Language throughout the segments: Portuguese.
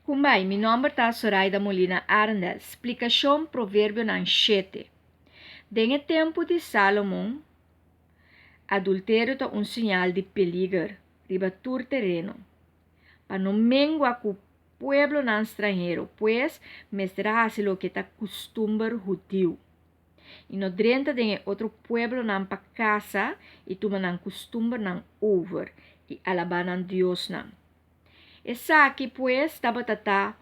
Kumai, mi nome tá Zoraida Molina Arndel. Explicação provérbio ng 7. Dengue tempo de Salomão, adultério tá sinal de peligro, riba tur terreno. Para não mengua com pueblo ng estrangeiro, pues mestra hace lo que tá costumbre judío. E no drenta dengue outro pueblo ng pa casa e tuma ng costumbre ng over e alaban ng Dios ng. Essa aqui, pues, tabata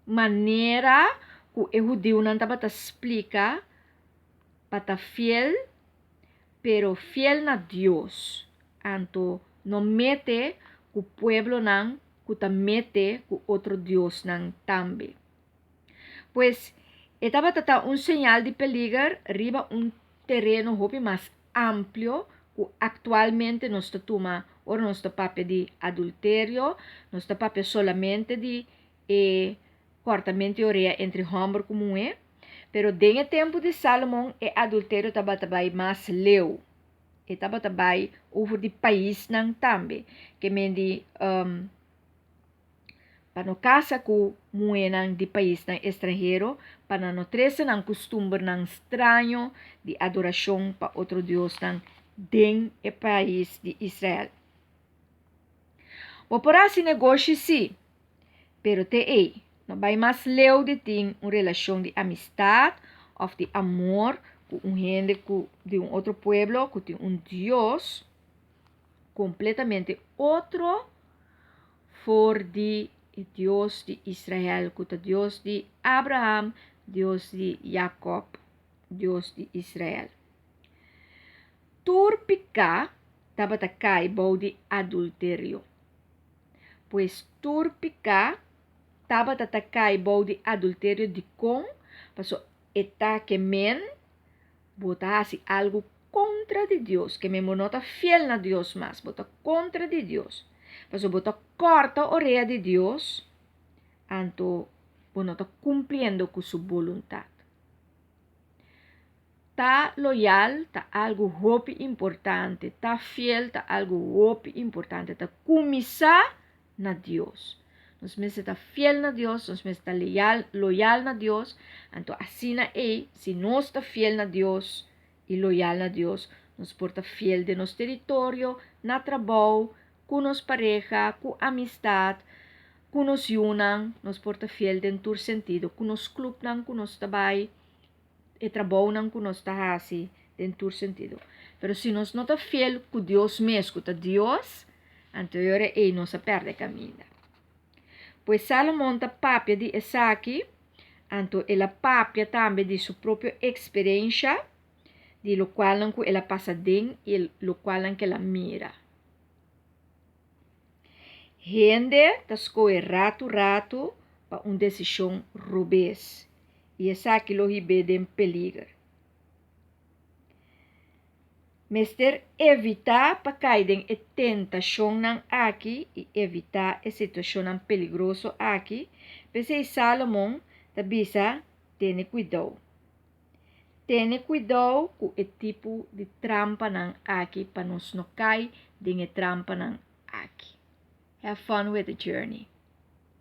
maneira que o judeu não tabata explica para fiel, pero fiel na Dios. Anto, não mete que o pueblo não, que ta mete que outro Dios não também. Pues, estava señal de peligro riba terreno hopi mais amplio que actualmente nós toma ou nós papel de adultério, nós papel solamente de cortamento de orelha entre homem e mulher, pero dengue tempo de Salomão adultério estava mais leu. E estava over de país não também, que mendi para não casa com mulher de país estrangeiro, para não trazer um costume estranho de adoração para outro Deus dentro do país de Israel. O por esse negócio sim, pero não vai mais leu de ter uma relação de amistade ou de amor com gente de outro pueblo, que tem Deus completamente outro for de Deus de Israel, que é Deus de Abraham, Deus de Jacob, Deus de Israel. Turpica tabata cai bau de adultério. Pues turpica tabata cai bau de adultério de com, paso eta que men botase algo contra de Deus, que me monota fiel na Deus mas, bota contra de Deus. Paso bota corta a orelha de Deus, anto bonota cumpliendo com sua voluntade. Tá loyal, tá algo hopi importante, tá fiel, tá algo hopi importante, tá começar na Deus. Nós mesmos está fiel na Deus, nós mesmos está loyal na Deus, então assim se nós está fiel na Deus e loyal na Deus, nós porta fiel de nosso território, na trabalho, com nossa pareja, com amistade, com nos unam, nos porta fiel dentro do sentido, com nos club não, com nos trabalho, e trabalho não, com nos tahasi, dentro do sentido. Pero se nós não está fiel com Deus mesmo, com Deus, então nós perde caminho. Pois Salomão está papia de Isaac, então ela papia também de sua própria experiência, de lo qual ela passa dentro e lo qual ela mira. Gente escolhe rato para uma decisão rubês. E essa aqui lo hibe de peligro. Mester evitar para cair em tentação aqui e evitar a situação peligrosa aqui. Pensei Salomão tabisa tenha cuidado. Tenha cuidado com o tipo de trampa aqui para nós não cair em trampa aqui. Have fun with the journey.